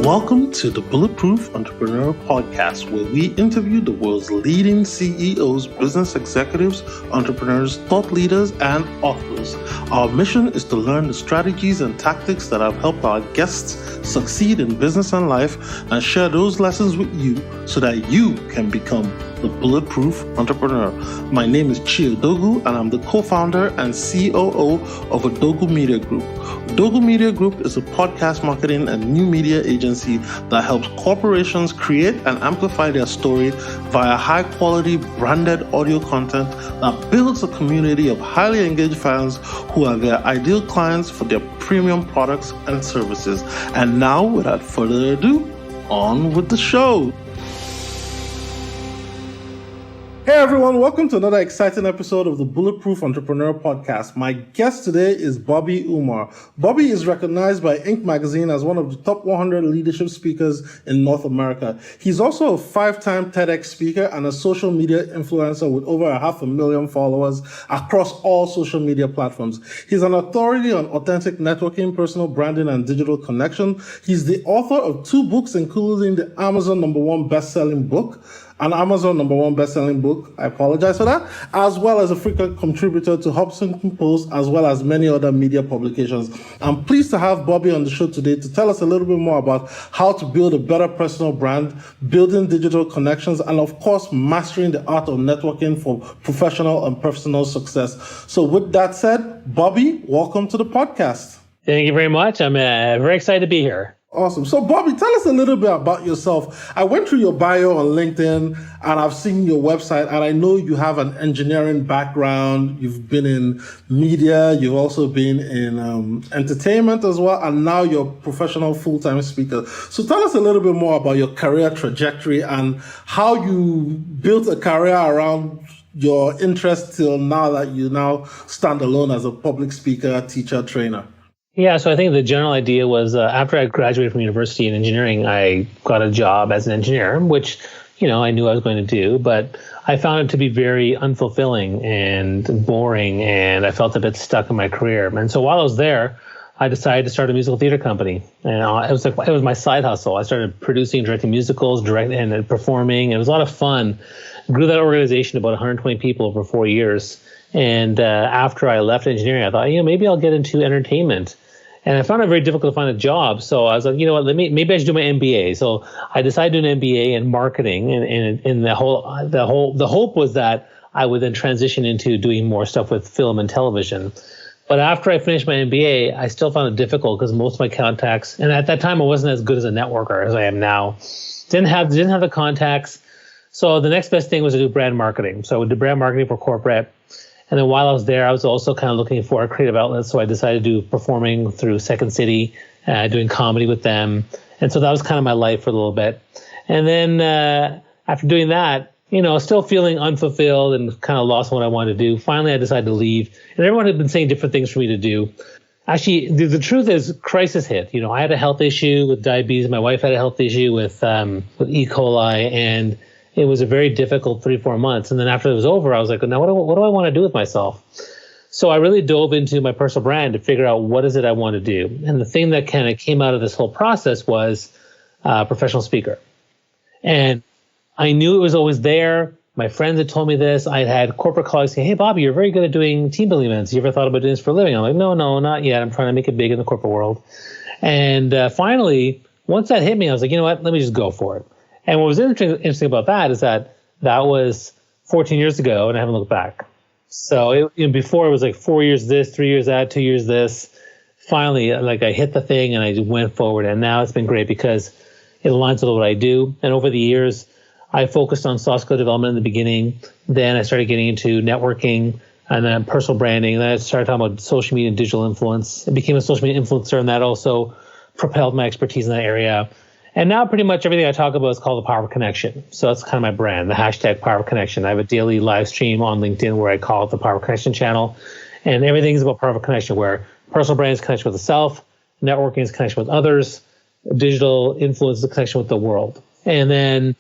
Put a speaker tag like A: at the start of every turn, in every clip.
A: Welcome to the Bulletproof Entrepreneur Podcast, where we interview the world's leading CEOs, business executives, entrepreneurs, thought leaders, and authors. Our mission is to learn the strategies and tactics that have helped our guests succeed in business and life and share those lessons with you so that you can become the Bulletproof Entrepreneur. My name is Chi Odogu, and I'm the co-founder and COO of Odogu Media Group. Odogu Media Group is a podcast marketing and new media agency that helps corporations create and amplify their story via high-quality branded audio content that builds a community of highly engaged fans who are their ideal clients for their premium products and services. And now, without further ado, on with the show. Hey everyone, welcome to another exciting episode of the Bulletproof Entrepreneur Podcast. My guest today is Bobby Umar. Bobby is recognized by Inc. magazine as one of the top 100 leadership speakers in North America. He's also a 5-time TEDx speaker and a social media influencer with over 500,000 followers across all social media platforms. He's an authority on authentic networking, personal branding, and digital connection. He's the author of 2 books, including the Amazon #1 best-selling book, an Amazon #1 best-selling book, I apologize for that, as well as a frequent contributor to Huffington Post, as well as many other media publications. I'm pleased to have Bobby on the show today to tell us a little bit more about how to build a better personal brand, building digital connections, and of course, mastering the art of networking for professional and personal success. So with that said, Bobby, welcome to the podcast.
B: Thank you very much. I'm very excited to be here.
A: Awesome. So, Bobby, tell us a little bit about yourself. I went through your bio on LinkedIn and I've seen your website, and I know you have an engineering background. You've been in media. You've also been in entertainment as well. And now you're a professional full-time speaker. So tell us a little bit more about your career trajectory and how you built a career around your interest till now that you now stand alone as a public speaker, teacher, trainer.
B: Yeah, so I think the general idea was after I graduated from university in engineering, I got a job as an engineer, which, I knew I was going to do, but I found it to be very unfulfilling and boring, and I felt a bit stuck in my career. And so while I was there, I decided to start a musical theater company. And it was my side hustle. I started producing, directing musicals, and performing. It was a lot of fun. Grew that organization to about 120 people over 4 years. And after I left engineering, I thought, maybe I'll get into entertainment. And I found it very difficult to find a job. So I was like, maybe I should do my MBA. So I decided to do an MBA in marketing. And the hope was that I would then transition into doing more stuff with film and television. But after I finished my MBA, I still found it difficult because most of my contacts, and at that time I wasn't as good as a networker as I am now, didn't have the contacts. So the next best thing was to do brand marketing. So I would do brand marketing for corporate. And then while I was there, I was also kind of looking for a creative outlet. So I decided to do performing through Second City, doing comedy with them. And so that was kind of my life for a little bit. And then after doing that, still feeling unfulfilled and kind of lost what I wanted to do. Finally, I decided to leave. And everyone had been saying different things for me to do. Actually, the truth is crisis hit. I had a health issue with diabetes. My wife had a health issue with E. coli. And it was a very difficult 3-4 months. And then after it was over, I was like, now what do I want to do with myself? So I really dove into my personal brand to figure out what is it I want to do. And the thing that kind of came out of this whole process was professional speaker. And I knew it was always there. My friends had told me this. I had corporate colleagues say, hey, Bobby, you're very good at doing team building events. You ever thought about doing this for a living? I'm like, no, not yet. I'm trying to make it big in the corporate world. And finally, once that hit me, I was like, you know what? Let me just go for it. And what was interesting about that is that was 14 years ago, and I haven't looked back. So before it was like 4 years this, 3 years that, 2 years this. Finally, I hit the thing and I just went forward. And now it's been great because it aligns with what I do. And over the years, I focused on soft skill development in the beginning. Then I started getting into networking and then personal branding. And then I started talking about social media and digital influence. I became a social media influencer, and that also propelled my expertise in that area. And now pretty much everything I talk about is called the power of connection. So that's kind of my brand, the hashtag power of connection. I have a daily live stream on LinkedIn where I call it the power of connection channel. And everything is about power of connection, where personal brand is connection with the self, networking is connection with others, digital influence is a connection with the world. And then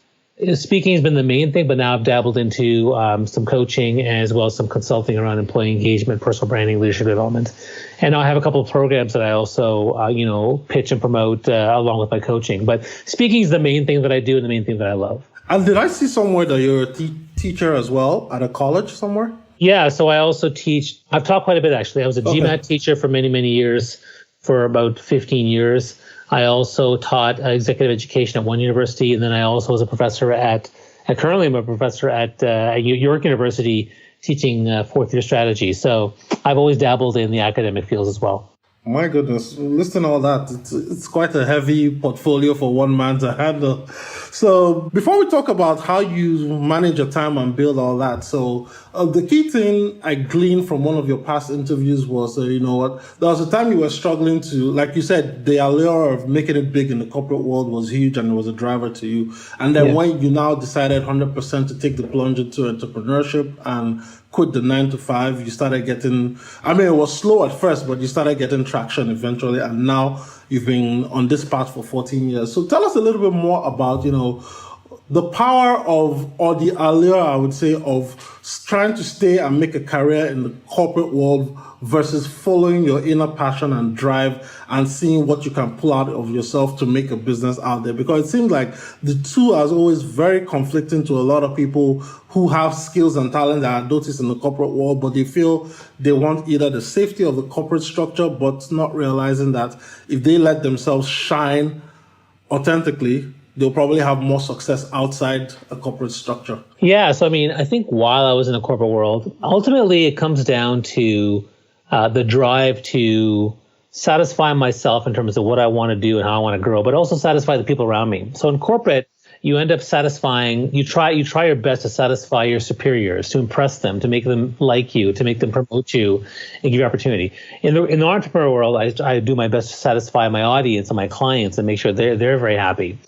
B: speaking has been the main thing, but now I've dabbled into some coaching as well as some consulting around employee engagement, personal branding, leadership development. And I have a couple of programs that I also, pitch and promote along with my coaching. But speaking is the main thing that I do and the main thing that I love.
A: And did I see somewhere that you're a teacher as well at a college somewhere?
B: Yeah, so I also teach. I've taught quite a bit, actually. I was a GMAT teacher for many, many years, for about 15 years. I also taught executive education at one university, and then I also was a professor currently I'm a professor at York University teaching fourth year strategy. So I've always dabbled in the academic fields as well.
A: My goodness, listen to all that. It's quite a heavy portfolio for one man to handle. So before we talk about how you manage your time and build all that, so the key thing I gleaned from one of your past interviews was, there was a time you were struggling to, like you said, the allure of making it big in the corporate world was huge and it was a driver to you. And then when you now decided 100% to take the plunge into entrepreneurship and quit the 9 to 5, you started getting, it was slow at first, but you started getting traction eventually. And now you've been on this path for 14 years. So tell us a little bit more about, the power of, or the allure, I would say, of trying to stay and make a career in the corporate world versus following your inner passion and drive and seeing what you can pull out of yourself to make a business out there. Because it seems like the two are always very conflicting to a lot of people who have skills and talent that are noticed in the corporate world, but they feel they want either the safety of the corporate structure, but not realizing that if they let themselves shine authentically, they'll probably have more success outside a corporate structure.
B: Yeah. So, I think while I was in the corporate world, ultimately it comes down to the drive to satisfy myself in terms of what I want to do and how I want to grow, but also satisfy the people around me. So in corporate, you end up satisfying, you try your best to satisfy your superiors, to impress them, to make them like you, to make them promote you and give you opportunity. In the entrepreneur world, I do my best to satisfy my audience and my clients and make sure they're very happy.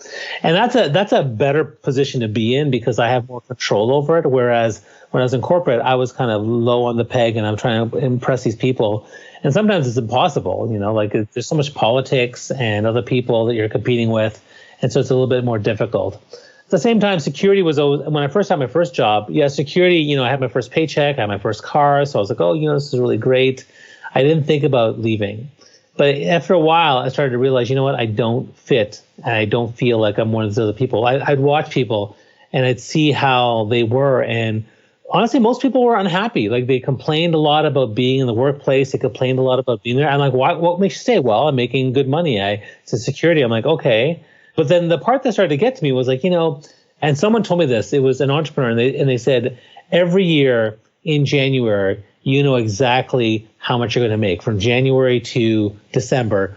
B: And that's a better position to be in because I have more control over it. Whereas when I was in corporate, I was kind of low on the peg and I'm trying to impress these people. And sometimes it's impossible, there's so much politics and other people that you're competing with. And so it's a little bit more difficult. At the same time, security was always, when I first had my first job, security, I had my first paycheck, I had my first car. So I was like, this is really great. I didn't think about leaving. But after a while, I started to realize, I don't fit and I don't feel like I'm one of those other people. I'd watch people and I'd see how they were. And honestly, most people were unhappy. Like they complained a lot about being in the workplace. They complained a lot about being there. I'm like, what makes you stay? Well, I'm making good money. It's security. I'm like, okay. But then the part that started to get to me was like, and someone told me this, it was an entrepreneur and they said, every year in January, you know exactly how much you're going to make from January to December,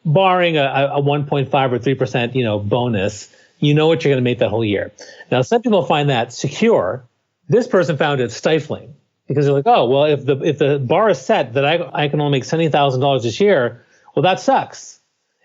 B: barring a 1.5 or 3%, bonus, you know what you're going to make that whole year. Now, some people find that secure. This person found it stifling because they're like, oh, well, if the bar is set that I can only make $70,000 this year, well, that sucks.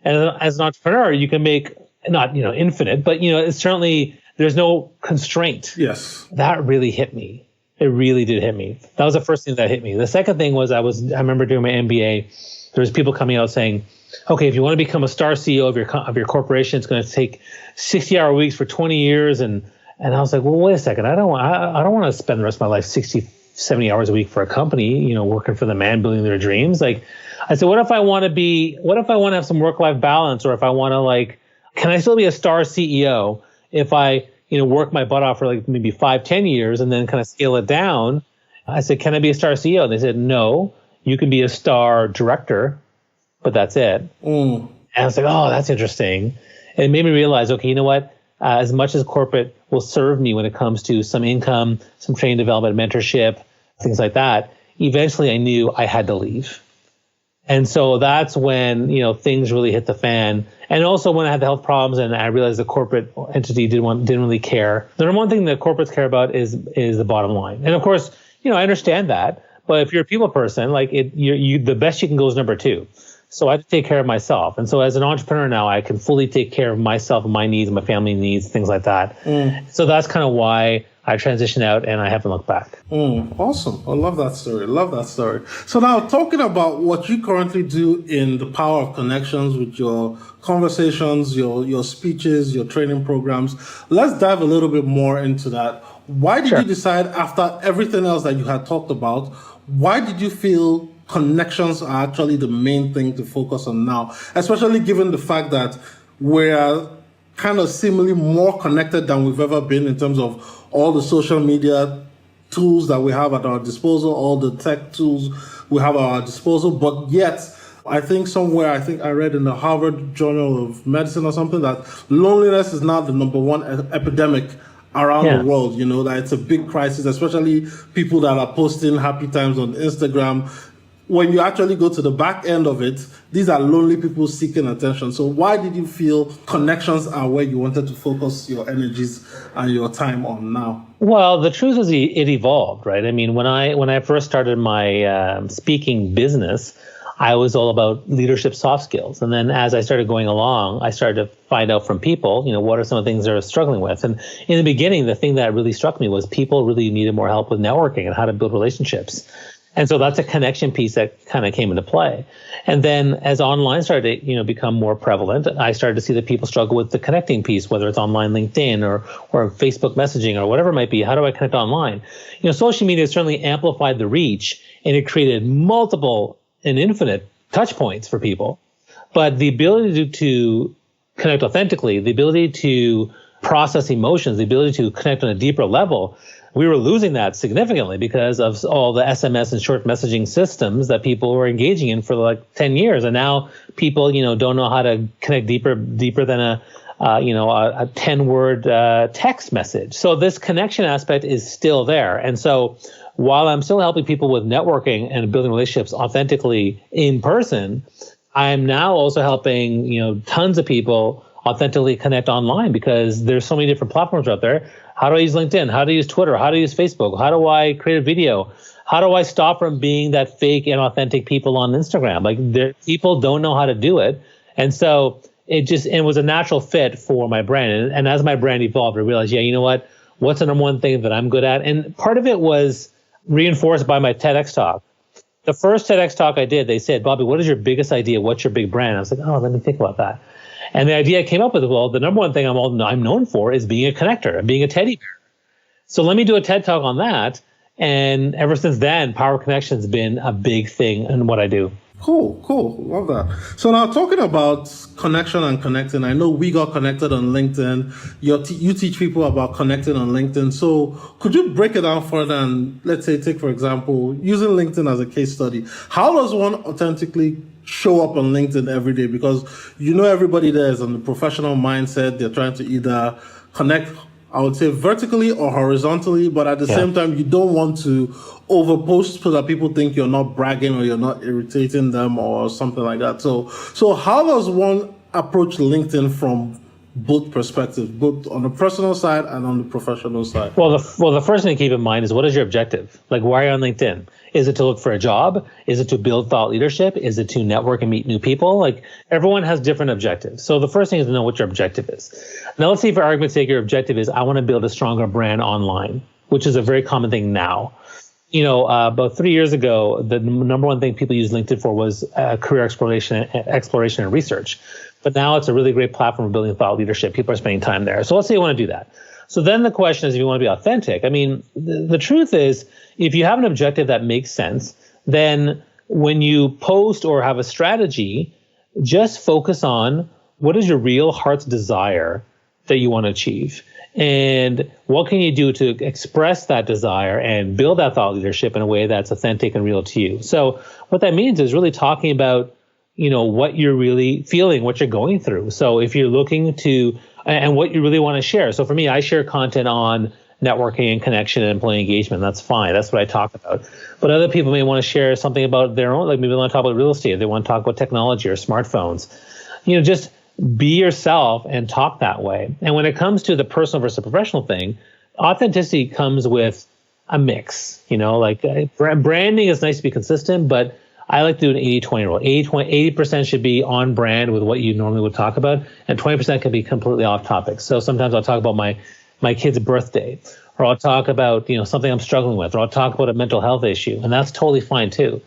B: And as an entrepreneur, you can make not, infinite, but, it's certainly, there's no constraint.
A: Yes.
B: That really hit me. It really did hit me. That was the first thing that hit me. The second thing was I remember doing my MBA. There was people coming out saying, okay, if you want to become a star CEO of your corporation, it's going to take 60-hour weeks for 20 years. And I was like, well, wait a second. I don't want to spend the rest of my life 60, 70 hours a week for a company, working for the man building their dreams. Like, I said, what if I want to have some work-life balance, or if I want to can I still be a star CEO if I, work my butt off for maybe 5-10 years and then kind of scale it down? I said, can I be a star CEO? And they said, no, you can be a star director, but that's it. And I was like, oh, that's interesting. And it made me realize, okay, you know what? As much as corporate will serve me when it comes to some income, some training development, mentorship, things like that, eventually I knew I had to leave. And so that's when, things really hit the fan. And also when I had the health problems and I realized the corporate entity didn't really care. The number one thing that corporates care about is the bottom line. And of course, I understand that. But if you're a people person, the best you can go is number 2. So I had to take care of myself. And so as an entrepreneur now, I can fully take care of myself and my needs, my family needs, things like that. So that's kind of why I transitioned out and I haven't looked back.
A: Awesome. I love that story. So now talking about what you currently do in the power of connections with your conversations, your speeches, your training programs, let's dive a little bit more into that. Why did you decide, after everything else that you had talked about, why did you feel connections are actually the main thing to focus on now, especially given the fact that we're kind of seemingly more connected than we've ever been in terms of all the social media tools that we have at our disposal, all the tech tools we have at our disposal, but yet I think I read in the Harvard Journal of Medicine or something that loneliness is now the number one epidemic around the world. You know, that it's a big crisis, especially people that are posting happy times on Instagram. When you actually go to the back end of it, these are lonely people seeking attention. So why did you feel connections are where you wanted to focus your energies and your time on now?
B: Well, the truth is it evolved, right? I mean, when I first started my speaking business, I was all about leadership soft skills. And then as I started going along, I started to find out from people, what are some of the things they're struggling with. And in the beginning, the thing that really struck me was people really needed more help with networking and how to build relationships. And so that's a connection piece that kind of came into play. And then as online started to, become more prevalent, I started to see that people struggle with the connecting piece, whether it's online LinkedIn or Facebook messaging or whatever it might be. How do I connect online? Social media certainly amplified the reach, and it created multiple and infinite touch points for people. But the ability to connect authentically, the ability to process emotions, the ability to connect on a deeper level, we were losing that significantly because of all the SMS and short messaging systems that people were engaging in for like 10 years. And now people, don't know how to connect deeper than a 10-word text message. So this connection aspect is still there. And so while I'm still helping people with networking and building relationships authentically in person, I'm now also helping, tons of people authentically connect online because there's so many different platforms out there. How do I use LinkedIn? How do I use Twitter? How do I use Facebook? How do I create a video? How do I stop from being that fake and authentic people on Instagram? Like people don't know how to do it. And so it was a natural fit for my brand. And as my brand evolved, I realized, you know what? What's the number one thing that I'm good at? And part of it was reinforced by my TEDx talk. The first TEDx talk I did, they said, Bobby, what is your biggest idea? What's your big brand? I was like, let me think about that. And the idea I came up with, the number one thing I'm known for is being a connector, being a teddy bear. So let me do a TED talk on that. And ever since then, Power Connection has been a big thing in what I do.
A: Cool. Love that. So now talking about connection and connecting, I know we got connected on LinkedIn. You teach people about connecting on LinkedIn. So could you break it down further and let's say take, for example, using LinkedIn as a case study, how does one authentically show up on LinkedIn every day? Because everybody there is on the professional mindset. They're trying to either connect, I would say, vertically or horizontally, but at the same time, you don't want to overpost so that people think you're not bragging or you're not irritating them or something like that. So how does one approach LinkedIn from both perspectives, both on the personal side and on the professional side?
B: Well, the first thing to keep in mind is, what is your objective? Like, why are you on LinkedIn? Is it to look for a job? Is it to build thought leadership? Is it to network and meet new people? Like, everyone has different objectives. So the first thing is to know what your objective is. Now, let's see, for argument's sake, your objective is, I want to build a stronger brand online, which is a very common thing now. About 3 years ago, the number one thing people used LinkedIn for was career exploration and research. But now it's a really great platform for building thought leadership. People are spending time there. So let's say you want to do that. So then the question is, if you want to be authentic, I mean, the truth is, if you have an objective that makes sense, then when you post or have a strategy, just focus on what is your real heart's desire that you want to achieve. And what can you do to express that desire and build that thought leadership in a way that's authentic and real to you? So what that means is really talking about, what you're really feeling, what you're going through. So if you're looking to, and what you really want to share. So for me, I share content on networking and connection and employee engagement. That's fine. That's what I talk about. But other people may want to share something about their own, like maybe they want to talk about real estate. They want to talk about technology or smartphones. Just be yourself and talk that way. And when it comes to the personal versus professional thing, authenticity comes with a mix. Branding is nice to be consistent, but I like to do an 80-20 rule. 80% should be on brand with what you normally would talk about, and 20% can be completely off topic. So sometimes I'll talk about my kid's birthday, or I'll talk about something I'm struggling with, or I'll talk about a mental health issue, and that's totally fine too.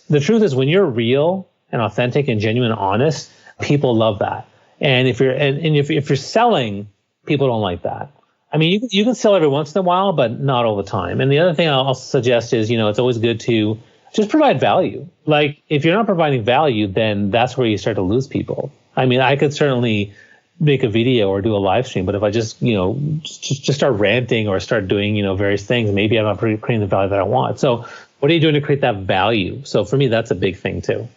B: The truth is, when you're real and authentic and genuine and honest, people love that. And if you're selling, people don't like that. I mean, you can sell every once in a while, but not all the time. And the other thing I'll suggest is, it's always good to just provide value. Like if you're not providing value, then that's where you start to lose people. I mean, I could certainly make a video or do a live stream, but if I just, just start ranting or start doing, various things, maybe I'm not creating the value that I want. So what are you doing to create that value? So for me, that's a big thing too.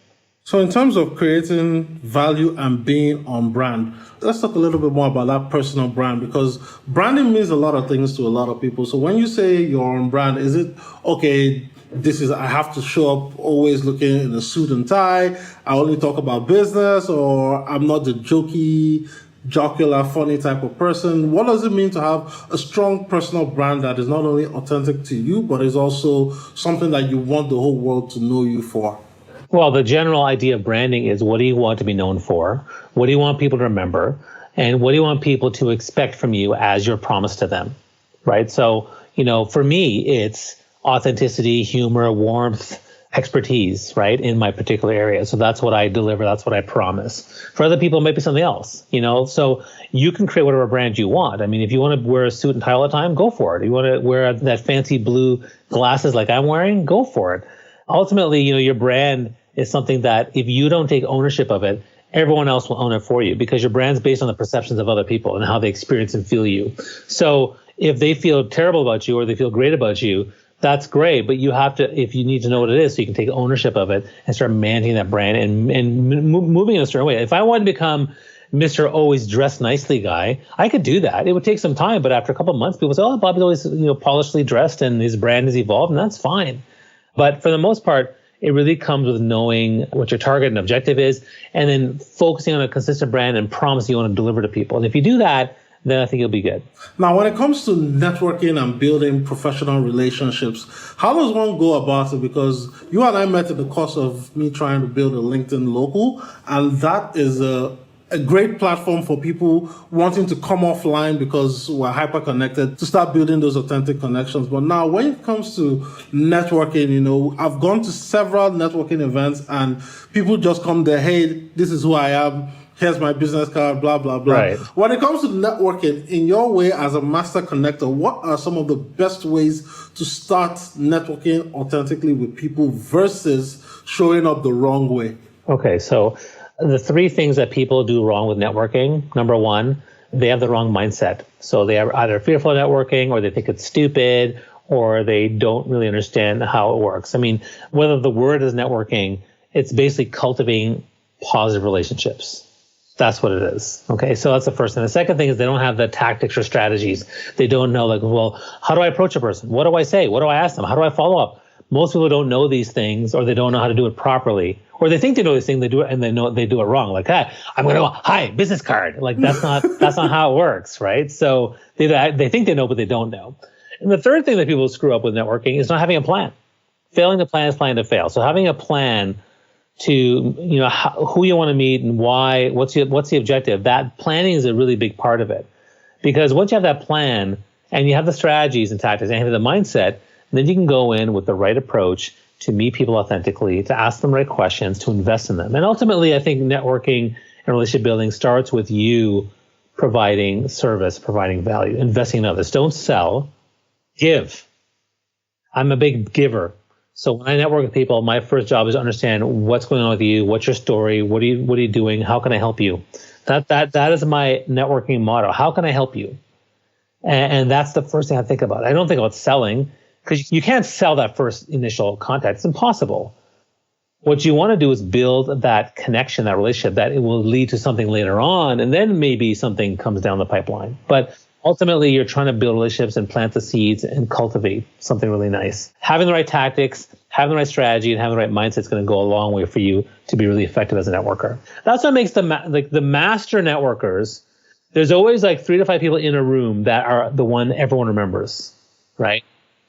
A: So in terms of creating value and being on brand, let's talk a little bit more about that personal brand, because branding means a lot of things to a lot of people. So when you say you're on brand, is it, okay, I have to show up always looking in a suit and tie, I only talk about business, or I'm not the jokey, jocular, funny type of person? What does it mean to have a strong personal brand that is not only authentic to you, but is also something that you want the whole world to know you for?
B: Well, the general idea of branding is, what do you want to be known for? What do you want people to remember? And what do you want people to expect from you as your promise to them, right? So, for me, it's authenticity, humor, warmth, expertise, right, in my particular area. So that's what I deliver. That's what I promise. For other people, it might be something else, So you can create whatever brand you want. I mean, if you want to wear a suit and tie all the time, go for it. You want to wear that fancy blue glasses like I'm wearing, go for it. Ultimately, your brand is something that if you don't take ownership of it, everyone else will own it for you, because your brand's based on the perceptions of other people and how they experience and feel you. So if they feel terrible about you or they feel great about you, that's great. But you have to, if you need to know what it is, so you can take ownership of it and start managing that brand and moving in a certain way. If I wanted to become Mr. Always Dressed Nicely guy, I could do that. It would take some time, but after a couple of months, people say, oh, Bobby's always polishedly dressed and his brand has evolved, and that's fine. But for the most part, it really comes with knowing what your target and objective is, and then focusing on a consistent brand and promise you want to deliver to people. And if you do that, then I think you'll be good.
A: Now, when it comes to networking and building professional relationships, how does one go about it? Because you and I met in the course of me trying to build a LinkedIn local, and that is a great platform for people wanting to come offline because we're hyper connected to start building those authentic connections. But now when it comes to networking, I've gone to several networking events and people just come there, hey, this is who I am. Here's my business card, blah, blah, blah.
B: Right.
A: When it comes to networking, in your way as a master connector, what are some of the best ways to start networking authentically with people versus showing up the wrong way?
B: Okay, so the three things that people do wrong with networking: number one, they have the wrong mindset. So they are either fearful of networking, or they think it's stupid, or they don't really understand how it works. I mean, whether the word is networking, it's basically cultivating positive relationships. That's what it is. Okay, so that's the first thing. The second thing is they don't have the tactics or strategies. They don't know, well, how do I approach a person? What do I say? What do I ask them? How do I follow up? Most people don't know these things, or they don't know how to do it properly, or they think they know these things, they do it, and they know they do it wrong. Like, I'm going to go, hi, business card. Like that's not how it works, right? So they think they know, but they don't know. And the third thing that people screw up with networking is not having a plan. Failing to plan is planning to fail. So having a plan to who you want to meet and why, what's the objective. That planning is a really big part of it, because once you have that plan and you have the strategies and tactics and you have the mindset, then you can go in with the right approach to meet people authentically, to ask them the right questions, to invest in them. And ultimately, I think networking and relationship building starts with you providing service, providing value, investing in others. Don't sell, give. I'm a big giver. So when I network with people, my first job is to understand what's going on with you, what's your story, what are you doing, how can I help you? That is my networking motto. How can I help you? And that's the first thing I think about. I don't think about selling, because you can't sell that first initial contact. It's impossible. What you want to do is build that connection, that relationship, that it will lead to something later on, and then maybe something comes down the pipeline. But ultimately, you're trying to build relationships and plant the seeds and cultivate something really nice. Having the right tactics, having the right strategy, and having the right mindset is going to go a long way for you to be really effective as a networker. That's what makes the master networkers. There's always like 3 to 5 people in a room that are the one everyone remembers, right?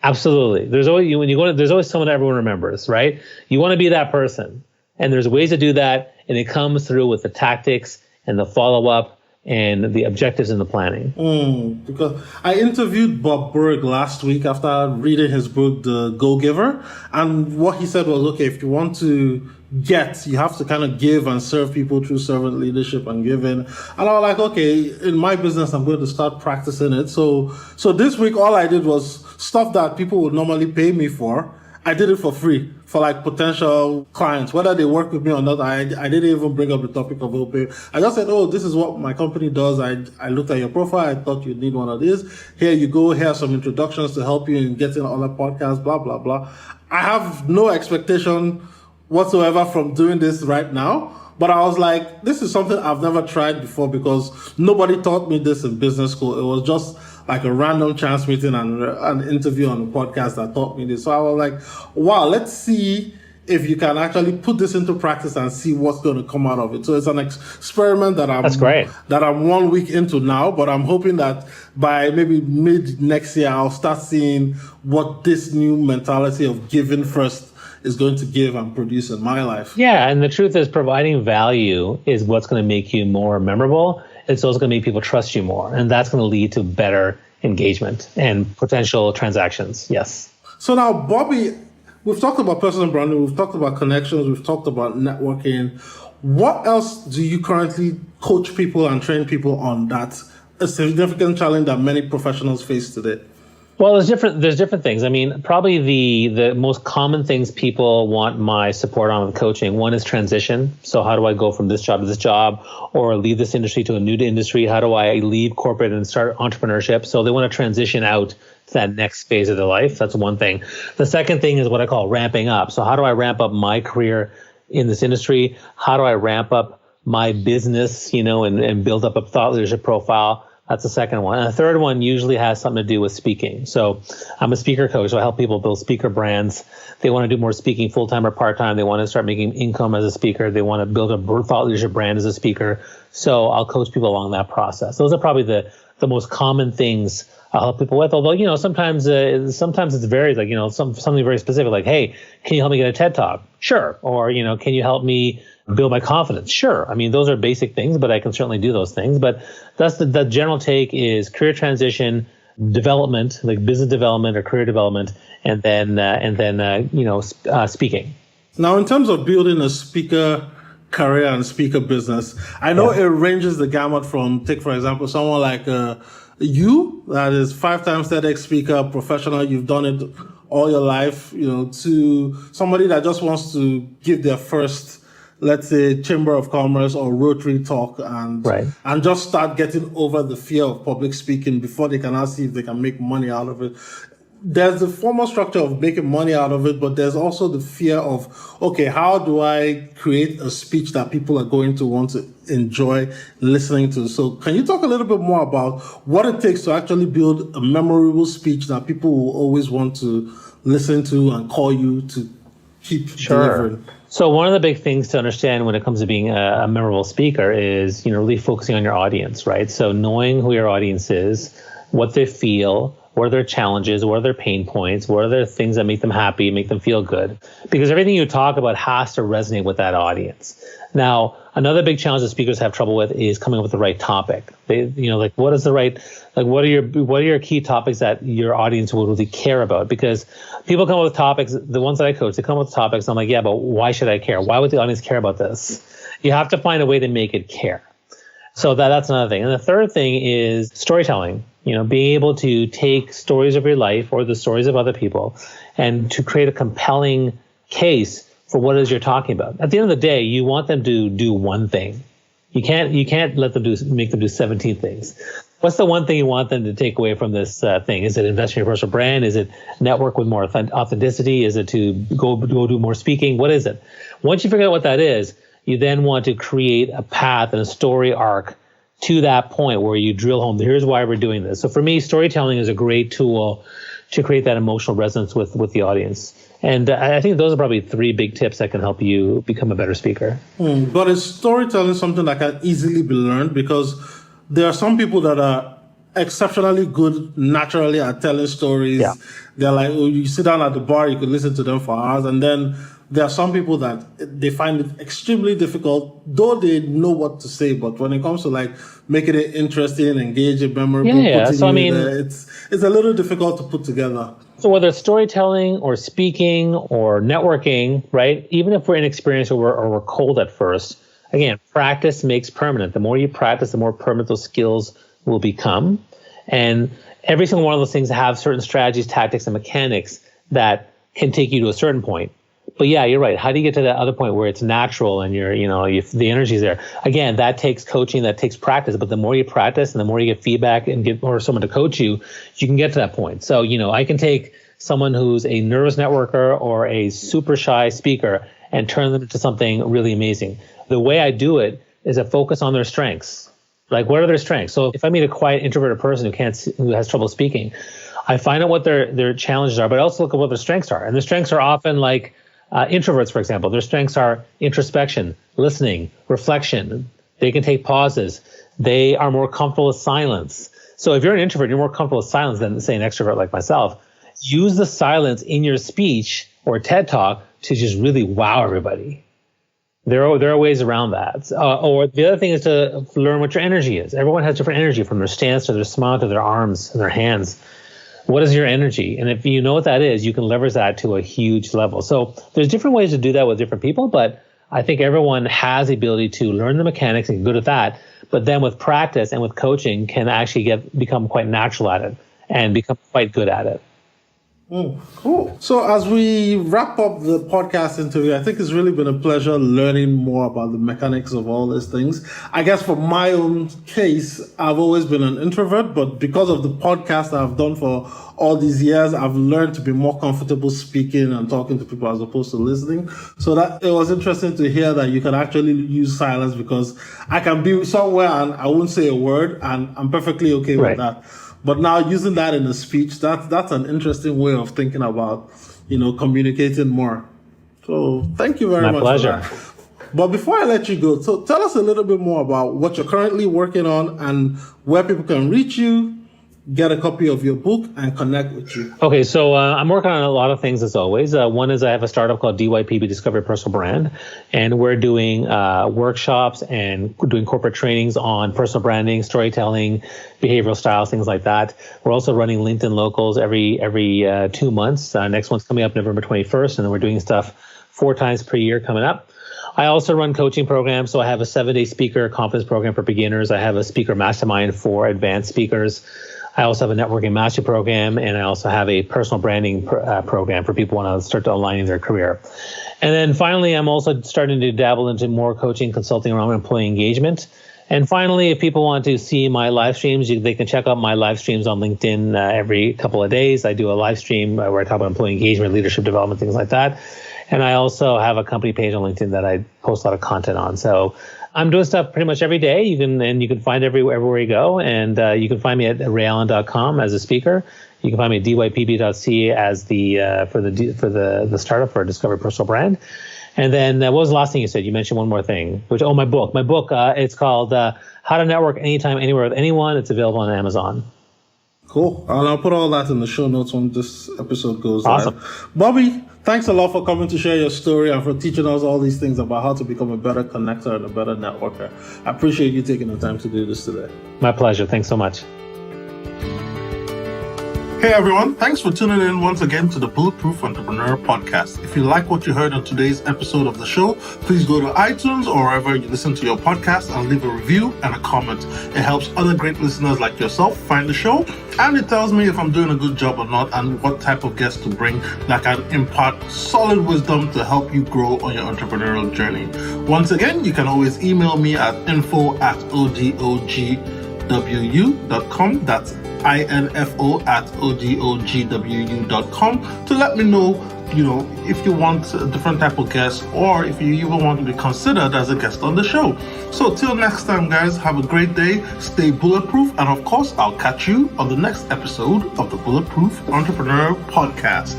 B: Absolutely. There's always someone that everyone remembers, right? You want to be that person. And there's ways to do that, and it comes through with the tactics and the follow-up and the objectives and the planning.
A: Because I interviewed Bob Burg last week after reading his book, The Go-Giver. And what he said was, okay, if you want to get, you have to kind of give and serve people through servant leadership and giving. And I was like, okay, in my business, I'm going to start practicing it. So this week, all I did was stuff that people would normally pay me for. I did it for free for like potential clients, whether they work with me or not. I didn't even bring up the topic of OPay. I just said, oh, this is what my company does. I looked at your profile. I thought you'd need one of these. Here you go. Here are some introductions to help you in getting other podcasts, blah, blah, blah. I have no expectation whatsoever from doing this right now. But I was like, this is something I've never tried before because nobody taught me this in business school. It was just like a random chance meeting and an interview on a podcast that taught me this. So I was like, wow, let's see if you can actually put this into practice and see what's going to come out of it. So it's an experiment that
B: That's great.
A: that I'm 1 week into now, but I'm hoping that by maybe mid next year, I'll start seeing what this new mentality of giving first is going to give and produce in my life.
B: Yeah, and the truth is providing value is what's going to make you more memorable. It's also going to make people trust you more. And that's going to lead to better engagement and potential transactions. Yes.
A: So now, Bobby, we've talked about personal branding, we've talked about connections, we've talked about networking. What else do you currently coach people and train people on that's a significant challenge that many professionals face today?
B: Well, there's different things. I mean, probably the most common things people want my support on with coaching. One is transition. So how do I go from this job to this job or leave this industry to a new industry? How do I leave corporate and start entrepreneurship? So they want to transition out to that next phase of their life. That's one thing. The second thing is what I call ramping up. So how do I ramp up my career in this industry? How do I ramp up my business, and build up a thought leadership profile? That's the second one. And the third one usually has something to do with speaking. So I'm a speaker coach, so I help people build speaker brands. They want to do more speaking full-time or part-time. They want to start making income as a speaker. They want to build a thought leadership brand as a speaker. So I'll coach people along that process. Those are probably the most common things I'll help people with. Although, sometimes it's very something very specific, like, hey, can you help me get a TED Talk? Sure. Or, can you help me build my confidence? Sure. I mean, those are basic things, but I can certainly do those things. But that's the general take is career transition, development, like business development or career development, and then speaking.
A: Now, in terms of building a speaker career and speaker business, I know it ranges the gamut from, take for example, someone like you, that is 5 times TEDx speaker, professional, you've done it all your life, to somebody that just wants to give their first, let's say, Chamber of Commerce or Rotary talk and just start getting over the fear of public speaking before they can now see if they can make money out of it. There's the formal structure of making money out of it, but there's also the fear of, okay, how do I create a speech that people are going to want to enjoy listening to? So can you talk a little bit more about what it takes to actually build a memorable speech that people will always want to listen to and call you to keep delivering?
B: So one of the big things to understand when it comes to being a memorable speaker is, really focusing on your audience, right? So knowing who your audience is, what they feel, what are their challenges, what are their pain points, what are their things that make them happy, make them feel good. Because everything you talk about has to resonate with that audience. Now, another big challenge that speakers have trouble with is coming up with the right topic. What are your key topics that your audience will really care about? Because people come up with topics, the ones that I coach, they come up with topics. I'm like, yeah, but why should I care? Why would the audience care about this? You have to find a way to make it care. So that's another thing. And the third thing is storytelling. Being able to take stories of your life or the stories of other people and to create a compelling case for what it is you're talking about. At the end of the day, you want them to do one thing. You can't let them make them do 17 things. What's the one thing you want them to take away from this thing? Is it invest in your personal brand? Is it network with more authenticity? Is it to go do more speaking? What is it? Once you figure out what that is, you then want to create a path and a story arc to that point where you drill home, here's why we're doing this. So for me, storytelling is a great tool to create that emotional resonance with the audience. And I think those are probably 3 big tips that can help you become a better speaker.
A: But is storytelling something that can easily be learned? Because there are some people that are exceptionally good naturally at telling stories. Yeah. They're like, you sit down at the bar, you could listen to them for hours. And then there are some people that they find it extremely difficult, though they know what to say. But when it comes to like making it interesting, engaging, memorable, it's a little difficult to put together.
B: So whether it's storytelling or speaking or networking, right? Even if we're inexperienced or we're cold at first, again, practice makes permanent. The more you practice, the more permanent those skills will become. And every single one of those things have certain strategies, tactics, and mechanics that can take you to a certain point. But yeah, you're right. How do you get to that other point where it's natural and the energy's there? Again, that takes coaching, that takes practice. But the more you practice and the more you get feedback and get or someone to coach you, you can get to that point. So, I can take someone who's a nervous networker or a super shy speaker and turn them into something really amazing. The way I do it is I focus on their strengths. Like, what are their strengths? So if I meet a quiet, introverted person who has trouble speaking, I find out what their challenges are, but I also look at what their strengths are. And their strengths are often like introverts, for example. Their strengths are introspection, listening, reflection. They can take pauses. They are more comfortable with silence. So if you're an introvert, you're more comfortable with silence than, say, an extrovert like myself. Use the silence in your speech or TED Talk to just really wow everybody. There are ways around that. Or the other thing is to learn what your energy is. Everyone has different energy, from their stance to their smile to their arms and their hands. What is your energy? And if you know what that is, you can leverage that to a huge level. So there's different ways to do that with different people, but I think everyone has the ability to learn the mechanics and get good at that. But then with practice and with coaching can actually become quite natural at it and become quite good at it.
A: Cool. So as we wrap up the podcast interview, I think it's really been a pleasure learning more about the mechanics of all these things. I guess for my own case, I've always been an introvert, but because of the podcast I've done for all these years, I've learned to be more comfortable speaking and talking to people as opposed to listening. So that it was interesting to hear that you can actually use silence, because I can be somewhere and I won't say a word and I'm perfectly okay with that. But now using that in a speech, that's an interesting way of thinking about, communicating more. So thank you very much. My
B: pleasure.
A: For that. But before I let you go, so tell us a little bit more about what you're currently working on and where people can reach you, get a copy of your book, and connect with you.
B: Okay, so I'm working on a lot of things as always. One is I have a startup called DYPB, Discover Your Personal Brand, and we're doing workshops and doing corporate trainings on personal branding, storytelling, behavioral styles, things like that. We're also running LinkedIn Locals every 2 months. Next one's coming up November 21st, and then we're doing stuff 4 times per year coming up. I also run coaching programs. So I have a 7-day speaker conference program for beginners. I have a speaker mastermind for advanced speakers. I also have a networking mastery program, and I also have a personal branding program for people who want to start aligning their career. And then finally, I'm also starting to dabble into more coaching, consulting around employee engagement. And finally, if people want to see my live streams, they can check out my live streams on LinkedIn every couple of days. I do a live stream where I talk about employee engagement, leadership development, things like that. And I also have a company page on LinkedIn that I post a lot of content on. So I'm doing stuff pretty much every day. You can find everywhere you go, and you can find me at rayallen.com as a speaker. You can find me at dypb.ca as for the startup for Discover Personal Brand. And then what was the last thing you said? You mentioned one more thing, my book. My book, it's called How to Network Anytime, Anywhere with Anyone. It's available on Amazon.
A: Cool. And I'll put all that in the show notes when this episode goes
B: Awesome.
A: live. Bobby, thanks a lot for coming to share your story and for teaching us all these things about how to become a better connector and a better networker. I appreciate you taking the time to do this today.
B: My pleasure. Thanks so much.
A: Hey everyone, thanks for tuning in once again to the Bulletproof Entrepreneur Podcast. If you like what you heard on today's episode of the show, please go to iTunes or wherever you listen to your podcast and leave a review and a comment. It helps other great listeners like yourself find the show, and it tells me if I'm doing a good job or not and what type of guests to bring that can impart solid wisdom to help you grow on your entrepreneurial journey. Once again, you can always email me at info@odogwu.com. That's info@odogwu.com to let me know, if you want a different type of guest or if you even want to be considered as a guest on the show. So till next time, guys, have a great day, stay bulletproof, and of course, I'll catch you on the next episode of the Bulletproof Entrepreneur Podcast.